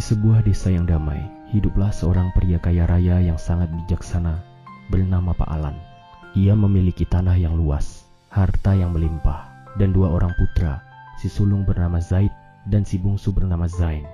Di sebuah desa yang damai, hiduplah seorang pria kaya raya yang sangat bijaksana bernama Pak Alan. Ia memiliki tanah yang luas, harta yang melimpah, dan 2 orang putra, si sulung bernama Zaid dan si bungsu bernama Zain.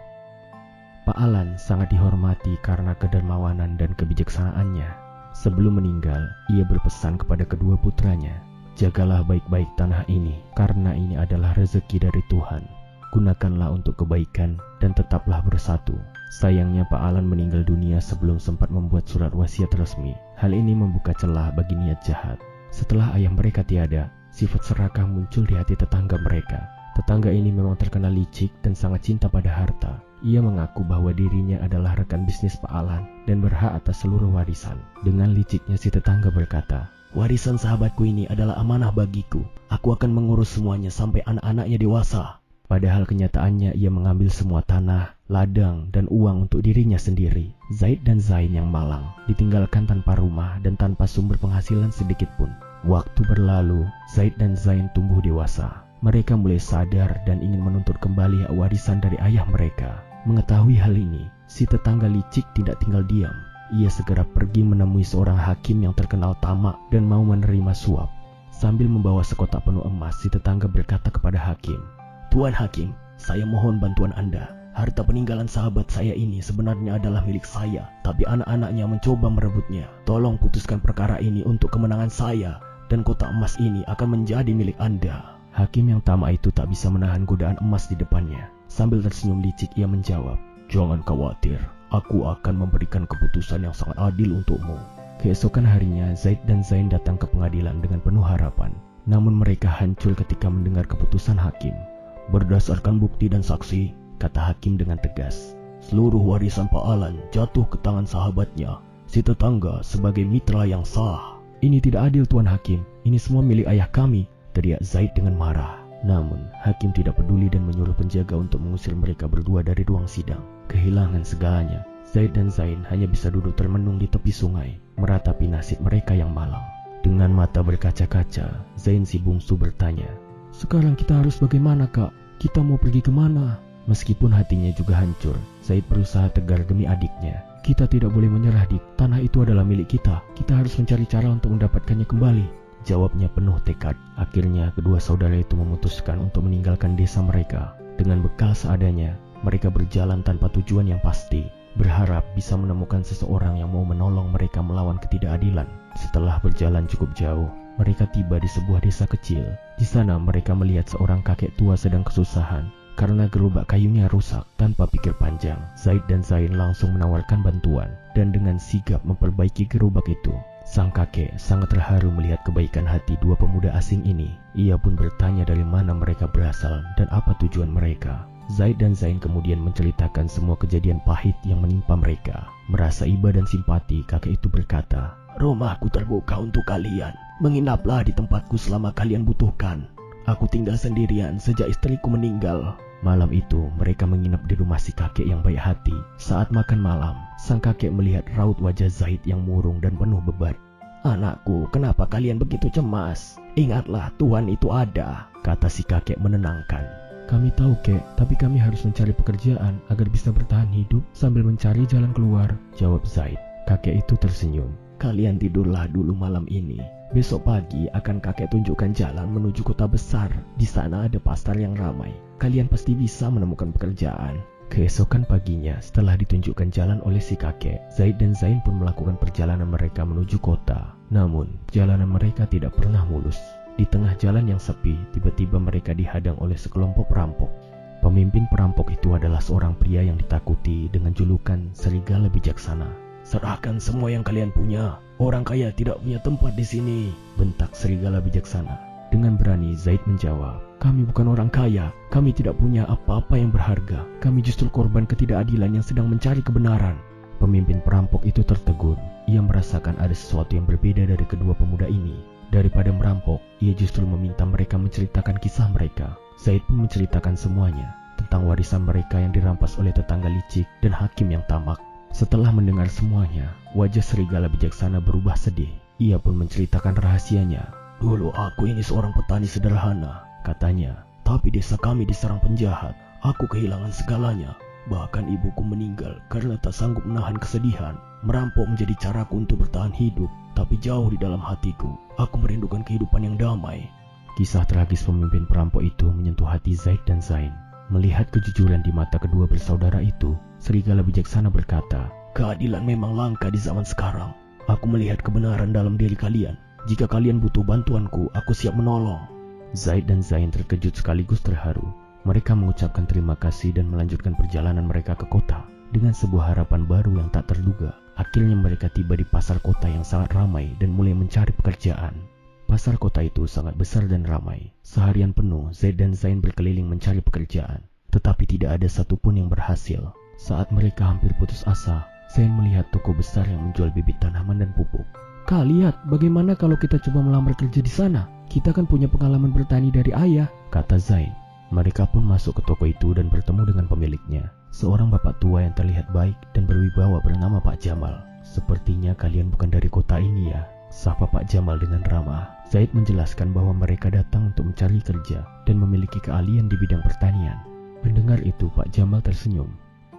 Pak Alan sangat dihormati karena kedermawanan dan kebijaksanaannya. Sebelum meninggal, ia berpesan kepada kedua putranya, "Jagalah baik-baik tanah ini, karena ini adalah rezeki dari Tuhan. Gunakanlah untuk kebaikan dan tetaplah bersatu." Sayangnya Pak Alan meninggal dunia sebelum sempat membuat surat wasiat resmi. Hal ini membuka celah bagi niat jahat. Setelah ayah mereka tiada, sifat serakah muncul di hati tetangga mereka. Tetangga ini memang terkenal licik dan sangat cinta pada harta. Ia mengaku bahwa dirinya adalah rekan bisnis Pak Alan dan berhak atas seluruh warisan. Dengan liciknya si tetangga berkata, "Warisan sahabatku ini adalah amanah bagiku. Aku akan mengurus semuanya sampai anak-anaknya dewasa." Padahal kenyataannya ia mengambil semua tanah, ladang, dan uang untuk dirinya sendiri. Zaid dan Zain yang malang, ditinggalkan tanpa rumah dan tanpa sumber penghasilan sedikit pun. Waktu berlalu, Zaid dan Zain tumbuh dewasa. Mereka mulai sadar dan ingin menuntut kembali hak warisan dari ayah mereka. Mengetahui hal ini, si tetangga licik tidak tinggal diam. Ia segera pergi menemui seorang hakim yang terkenal tamak dan mau menerima suap. Sambil membawa sekotak penuh emas, si tetangga berkata kepada hakim, "Tuan Hakim, saya mohon bantuan Anda. Harta peninggalan sahabat saya ini sebenarnya adalah milik saya, tapi anak-anaknya mencoba merebutnya. Tolong putuskan perkara ini untuk kemenangan saya, dan kotak emas ini akan menjadi milik Anda." Hakim yang tamak itu tak bisa menahan godaan emas di depannya. Sambil tersenyum licik ia menjawab, "Jangan khawatir, aku akan memberikan keputusan yang sangat adil untukmu." Keesokan harinya, Zaid dan Zain datang ke pengadilan dengan penuh harapan. Namun mereka hancur ketika mendengar keputusan hakim. "Berdasarkan bukti dan saksi," kata hakim dengan tegas, "seluruh warisan Pak Alan jatuh ke tangan sahabatnya, si tetangga, sebagai mitra yang sah." "Ini tidak adil, Tuan Hakim. Ini semua milik ayah kami," teriak Zaid dengan marah. Namun, hakim tidak peduli dan menyuruh penjaga untuk mengusir mereka berdua dari ruang sidang. Kehilangan segalanya, Zaid dan Zain hanya bisa duduk termenung di tepi sungai, meratapi nasib mereka yang malang. Dengan mata berkaca-kaca, Zain si bungsu bertanya, "Sekarang kita harus bagaimana, Kak? Kita mau pergi kemana?" Meskipun hatinya juga hancur, Zaid berusaha tegar demi adiknya. "Kita tidak boleh menyerah, Dik. Tanah itu adalah milik kita. Kita harus mencari cara untuk mendapatkannya kembali," jawabnya penuh tekad. Akhirnya kedua saudara itu memutuskan untuk meninggalkan desa mereka. Dengan bekal seadanya, mereka berjalan tanpa tujuan yang pasti, berharap bisa menemukan seseorang yang mau menolong mereka melawan ketidakadilan. Setelah berjalan cukup jauh, mereka tiba di sebuah desa kecil. Di sana mereka melihat seorang kakek tua sedang kesusahan karena gerobak kayunya rusak. Tanpa pikir panjang, Zaid dan Zain langsung menawarkan bantuan dan dengan sigap memperbaiki gerobak itu. Sang kakek sangat terharu melihat kebaikan hati 2 pemuda asing ini. Ia pun bertanya dari mana mereka berasal dan apa tujuan mereka. Zaid dan Zain kemudian menceritakan semua kejadian pahit yang menimpa mereka. Merasa iba dan simpati, kakek itu berkata, "Rumahku terbuka untuk kalian. Menginaplah di tempatku selama kalian butuhkan. Aku tinggal sendirian sejak istriku meninggal." Malam itu mereka menginap di rumah si kakek yang baik hati. Saat makan malam, sang kakek melihat raut wajah Zaid yang murung dan penuh beban. "Anakku, kenapa kalian begitu cemas? Ingatlah, Tuhan itu ada," kata si kakek menenangkan. "Kami tahu, Kek, tapi kami harus mencari pekerjaan agar bisa bertahan hidup sambil mencari jalan keluar," jawab Zaid. Kakek itu tersenyum. "Kalian tidurlah dulu malam ini. Besok pagi akan kakek tunjukkan jalan menuju kota besar. Di sana ada pasar yang ramai. Kalian pasti bisa menemukan pekerjaan." Keesokan paginya, setelah ditunjukkan jalan oleh si kakek, Zaid dan Zain pun melakukan perjalanan mereka menuju kota. Namun, jalanan mereka tidak pernah mulus. Di tengah jalan yang sepi, tiba-tiba mereka dihadang oleh sekelompok perampok. Pemimpin perampok itu adalah seorang pria yang ditakuti dengan julukan Serigala Bijaksana. "Serahkan semua yang kalian punya. Orang kaya tidak punya tempat di sini," bentak Serigala Bijaksana. Dengan berani, Zaid menjawab, "Kami bukan orang kaya. Kami tidak punya apa-apa yang berharga. Kami justru korban ketidakadilan yang sedang mencari kebenaran." Pemimpin perampok itu tertegun. Ia merasakan ada sesuatu yang berbeda dari kedua pemuda ini. Daripada merampok, ia justru meminta mereka menceritakan kisah mereka. Zaid pun menceritakan semuanya tentang warisan mereka yang dirampas oleh tetangga licik dan hakim yang tamak. Setelah mendengar semuanya, wajah Serigala Bijaksana berubah sedih. Ia pun menceritakan rahasianya. "Dulu aku ini seorang petani sederhana," katanya. "Tapi desa kami diserang penjahat. Aku kehilangan segalanya. Bahkan ibuku meninggal karena tak sanggup menahan kesedihan. Merampok menjadi caraku untuk bertahan hidup. Tapi jauh di dalam hatiku, aku merindukan kehidupan yang damai. Kisah tragis pemimpin perampok itu menyentuh hati Zaid dan Zain. Melihat kejujuran di mata kedua bersaudara itu, serigala bijaksana berkata, "Keadilan memang langka di zaman sekarang. Aku melihat kebenaran dalam diri kalian. Jika kalian butuh bantuanku, aku siap menolong." Zaid dan Zain terkejut sekaligus terharu. Mereka mengucapkan terima kasih dan melanjutkan perjalanan mereka ke kota dengan sebuah harapan baru yang tak terduga. Akhirnya mereka tiba di pasar kota yang sangat ramai dan mulai mencari pekerjaan. Pasar kota itu sangat besar dan ramai. Seharian penuh, Zaid dan Zain berkeliling mencari pekerjaan, tetapi tidak ada satupun yang berhasil. Saat mereka hampir putus asa, Zain melihat toko besar yang menjual bibit tanaman dan pupuk. "Kak, lihat, bagaimana kalau kita coba melamar kerja di sana? Kita kan punya pengalaman bertani dari ayah," kata Zain. Mereka pun masuk ke toko itu dan bertemu dengan pemiliknya, seorang bapak tua yang terlihat baik dan berwibawa bernama Pak Jamal. "Sepertinya kalian bukan dari kota ini ya?" sapa Pak Jamal dengan ramah. Zaid menjelaskan bahwa mereka datang untuk mencari kerja dan memiliki keahlian di bidang pertanian. Mendengar itu, Pak Jamal tersenyum.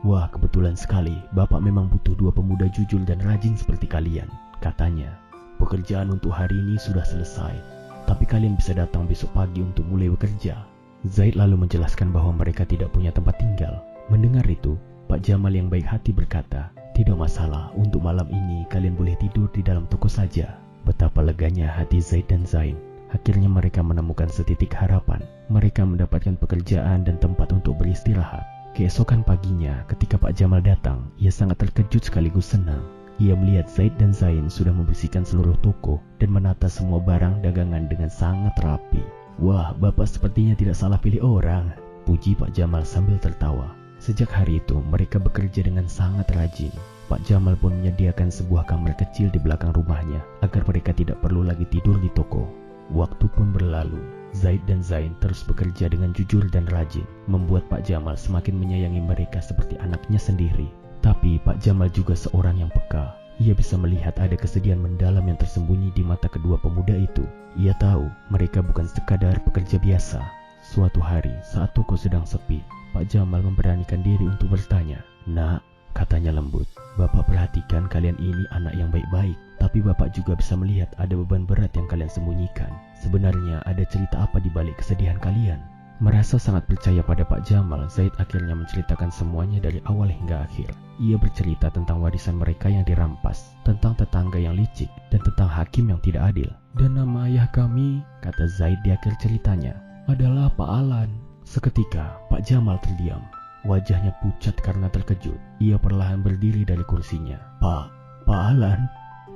"Wah, kebetulan sekali, Bapak memang butuh dua pemuda jujur dan rajin seperti kalian," katanya. "Pekerjaan untuk hari ini sudah selesai, tapi kalian bisa datang besok pagi untuk mulai bekerja." Zaid lalu menjelaskan bahwa mereka tidak punya tempat tinggal. Mendengar itu, Pak Jamal yang baik hati berkata, "Tidak masalah, untuk malam ini kalian boleh tidur di dalam toko saja." Betapa leganya hati Zaid dan Zain. Akhirnya mereka menemukan setitik harapan. Mereka mendapatkan pekerjaan dan tempat untuk beristirahat. Keesokan paginya, ketika Pak Jamal datang, ia sangat terkejut sekaligus senang. Ia melihat Zaid dan Zain sudah membersihkan seluruh toko dan menata semua barang dagangan dengan sangat rapi. "Wah, Bapak sepertinya tidak salah pilih orang," puji Pak Jamal sambil tertawa. Sejak hari itu, mereka bekerja dengan sangat rajin. Pak Jamal pun menyediakan sebuah kamar kecil di belakang rumahnya agar mereka tidak perlu lagi tidur di toko. Waktu pun berlalu. Zaid dan Zain terus bekerja dengan jujur dan rajin, membuat Pak Jamal semakin menyayangi mereka seperti anaknya sendiri. Tapi Pak Jamal juga seorang yang peka. Ia bisa melihat ada kesedihan mendalam yang tersembunyi di mata kedua pemuda itu. Ia tahu mereka bukan sekadar pekerja biasa. Suatu hari saat toko sedang sepi, Pak Jamal memberanikan diri untuk bertanya. "Nak," katanya lembut, "Bapak perhatikan kalian ini anak yang baik-baik, tapi Bapak juga bisa melihat ada beban berat yang kalian sembunyikan. Sebenarnya ada cerita apa di balik kesedihan kalian?" Merasa sangat percaya pada Pak Jamal, Zaid akhirnya menceritakan semuanya dari awal hingga akhir. Ia bercerita tentang warisan mereka yang dirampas, tentang tetangga yang licik, dan tentang hakim yang tidak adil. "Dan nama ayah kami," kata Zaid di akhir ceritanya, "adalah Pak Alan." Seketika, Pak Jamal terdiam. Wajahnya pucat karena terkejut. Ia perlahan berdiri dari kursinya. Pak Alan?"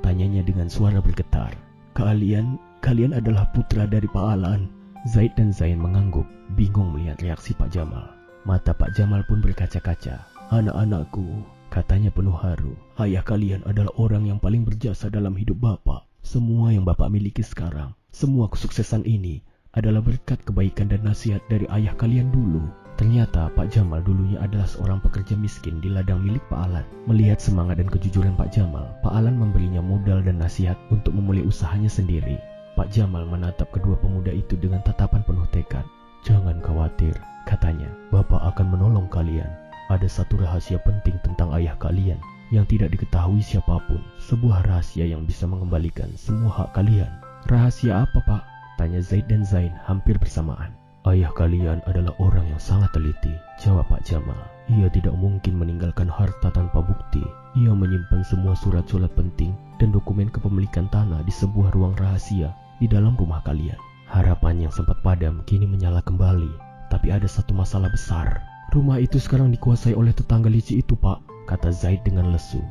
tanyanya dengan suara bergetar. Kalian adalah putra dari Pak Alan?" Zaid dan Zain mengangguk, bingung melihat reaksi Pak Jamal. Mata Pak Jamal pun berkaca-kaca. "Anak-anakku," katanya penuh haru, "ayah kalian adalah orang yang paling berjasa dalam hidup Bapak. Semua yang Bapak miliki sekarang, semua kesuksesan ini adalah berkat kebaikan dan nasihat dari ayah kalian dulu." Ternyata Pak Jamal dulunya adalah seorang pekerja miskin di ladang milik Pak Alan. Melihat semangat dan kejujuran Pak Jamal, Pak Alan memberinya modal dan nasihat untuk memulai usahanya sendiri. Pak Jamal menatap kedua pemuda itu dengan tatapan penuh tekad. "Jangan khawatir," katanya, "Bapak akan menolong kalian. Ada satu rahasia penting tentang ayah kalian yang tidak diketahui siapapun. Sebuah rahasia yang bisa mengembalikan semua hak kalian." "Rahasia apa, Pak?" tanya Zaid dan Zain hampir bersamaan. "Ayah kalian adalah orang yang sangat teliti," jawab Pak Jamal. "Ia tidak mungkin meninggalkan harta tanpa bukti. Ia menyimpan semua surat-surat penting dan dokumen kepemilikan tanah di sebuah ruang rahasia di dalam rumah kalian." Harapan yang sempat padam kini menyala kembali. Tapi ada satu masalah besar. "Rumah itu sekarang dikuasai oleh tetangga licik itu, Pak," kata Zaid dengan lesu.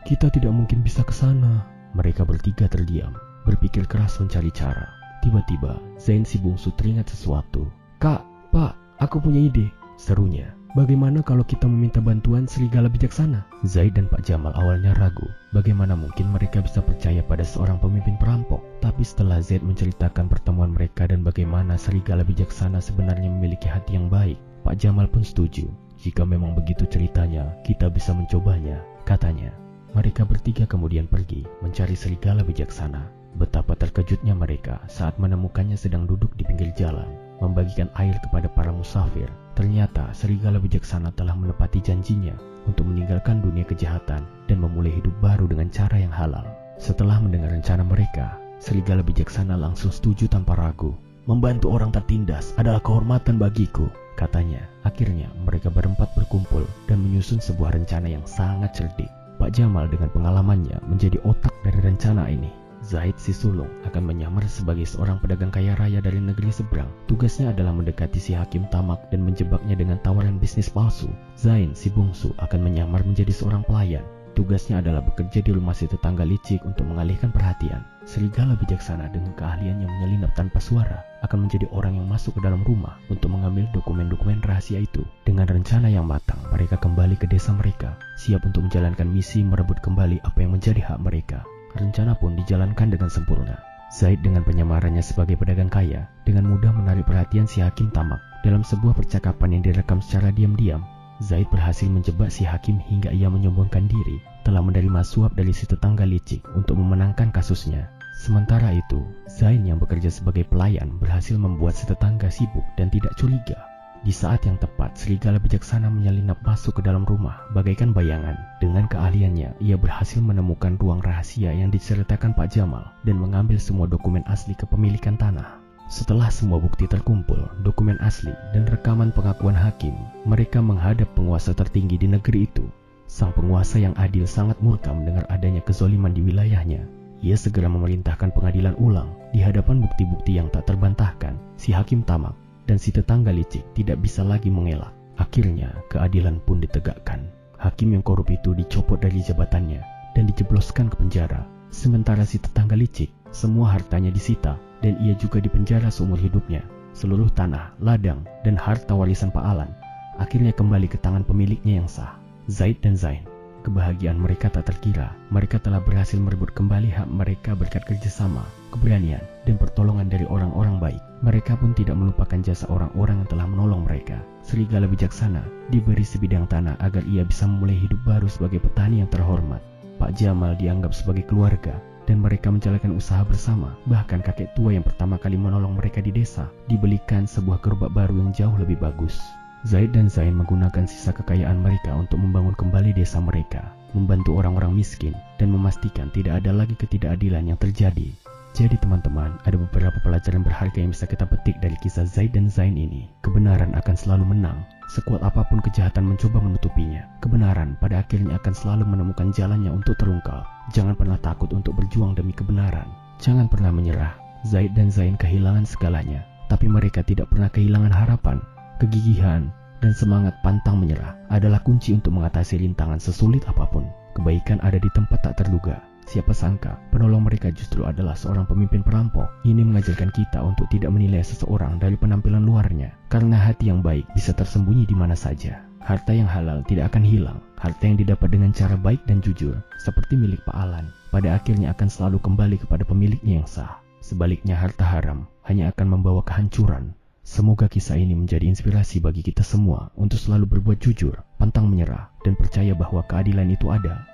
"Kita tidak mungkin bisa ke sana." Mereka bertiga terdiam, berpikir keras mencari cara. Tiba-tiba, Zain si bungsu teringat sesuatu. "Kak, Pak, aku punya ide," serunya. "Bagaimana kalau kita meminta bantuan serigala bijaksana?" Zaid dan Pak Jamal awalnya ragu. Bagaimana mungkin mereka bisa percaya pada seorang pemimpin perampok? Tapi setelah Zaid menceritakan pertemuan mereka dan bagaimana serigala bijaksana sebenarnya memiliki hati yang baik, Pak Jamal pun setuju. "Jika memang begitu ceritanya, kita bisa mencobanya," katanya. Mereka bertiga kemudian pergi mencari serigala bijaksana. Betapa terkejutnya mereka saat menemukannya sedang duduk di pinggir jalan, membagikan air kepada para musafir. Ternyata serigala bijaksana telah menepati janjinya untuk meninggalkan dunia kejahatan dan memulai hidup baru dengan cara yang halal. Setelah mendengar rencana mereka, serigala bijaksana langsung setuju tanpa ragu. "Membantu orang tertindas adalah kehormatan bagiku," katanya. Akhirnya mereka berempat berkumpul dan menyusun sebuah rencana yang sangat cerdik. Pak Jamal dengan pengalamannya menjadi otak dari rencana ini. Zaid si sulung akan menyamar sebagai seorang pedagang kaya raya dari negeri seberang. Tugasnya adalah mendekati si hakim tamak dan menjebaknya dengan tawaran bisnis palsu. Zain si bungsu akan menyamar menjadi seorang pelayan. Tugasnya adalah bekerja di rumah si tetangga licik untuk mengalihkan perhatian. Serigala bijaksana dengan keahliannya menyelinap tanpa suara akan menjadi orang yang masuk ke dalam rumah untuk mengambil dokumen-dokumen rahasia itu. Dengan rencana yang matang, mereka kembali ke desa mereka, siap untuk menjalankan misi merebut kembali apa yang menjadi hak mereka. Rencana pun dijalankan dengan sempurna. Zaid dengan penyamarannya sebagai pedagang kaya dengan mudah menarik perhatian si hakim tamak. Dalam sebuah percakapan yang direkam secara diam-diam, Zaid berhasil menjebak si hakim hingga ia menyombongkan diri telah menerima suap dari si tetangga licik untuk memenangkan kasusnya. Sementara itu, Zain yang bekerja sebagai pelayan berhasil membuat si tetangga sibuk dan tidak curiga. Di saat yang tepat, serigala bijaksana menyelinap masuk ke dalam rumah bagaikan bayangan. Dengan keahliannya, ia berhasil menemukan ruang rahasia yang diceritakan Pak Jamal dan mengambil semua dokumen asli kepemilikan tanah. Setelah semua bukti terkumpul, dokumen asli dan rekaman pengakuan hakim, mereka menghadap penguasa tertinggi di negeri itu. Sang penguasa yang adil sangat murka mendengar adanya kezoliman di wilayahnya. Ia segera memerintahkan pengadilan ulang. Di hadapan bukti-bukti yang tak terbantahkan, si hakim tamak dan si tetangga licik tidak bisa lagi mengelak. Akhirnya, keadilan pun ditegakkan. Hakim yang korup itu dicopot dari jabatannya dan dijebloskan ke penjara. Sementara si tetangga licik, semua hartanya disita dan ia juga dipenjara seumur hidupnya. Seluruh tanah, ladang, dan harta warisan Pak Alan akhirnya kembali ke tangan pemiliknya yang sah, Zaid dan Zain. Kebahagiaan mereka tak terkira. Mereka telah berhasil merebut kembali hak mereka berkat kerjasama, keberanian, dan pertolongan dari orang-orang baik. Mereka pun tidak melupakan jasa orang-orang yang telah menolong mereka. Serigala bijaksana diberi sebidang tanah agar ia bisa memulai hidup baru sebagai petani yang terhormat. Pak Jamal dianggap sebagai keluarga dan mereka menjalankan usaha bersama. Bahkan kakek tua yang pertama kali menolong mereka di desa dibelikan sebuah gerobak baru yang jauh lebih bagus. Zaid dan Zain menggunakan sisa kekayaan mereka untuk membangun kembali desa mereka, membantu orang-orang miskin, dan memastikan tidak ada lagi ketidakadilan yang terjadi. Jadi teman-teman, ada beberapa pelajaran berharga yang bisa kita petik dari kisah Zaid dan Zain ini. Kebenaran akan selalu menang. Sekuat apapun kejahatan mencoba menutupinya, kebenaran pada akhirnya akan selalu menemukan jalannya untuk terungkap. Jangan pernah takut untuk berjuang demi kebenaran. Jangan pernah menyerah. Zaid dan Zain kehilangan segalanya, tapi mereka tidak pernah kehilangan harapan. Kegigihan dan semangat pantang menyerah adalah kunci untuk mengatasi rintangan sesulit apapun. Kebaikan ada di tempat tak terduga. Siapa sangka penolong mereka justru adalah seorang pemimpin perampok. Ini mengajarkan kita untuk tidak menilai seseorang dari penampilan luarnya, karena hati yang baik bisa tersembunyi di mana saja. Harta yang halal tidak akan hilang. Harta yang didapat dengan cara baik dan jujur, seperti milik Pak Alan, pada akhirnya akan selalu kembali kepada pemiliknya yang sah. Sebaliknya, harta haram hanya akan membawa kehancuran. Semoga kisah ini menjadi inspirasi bagi kita semua untuk selalu berbuat jujur, pantang menyerah, dan percaya bahwa keadilan itu ada.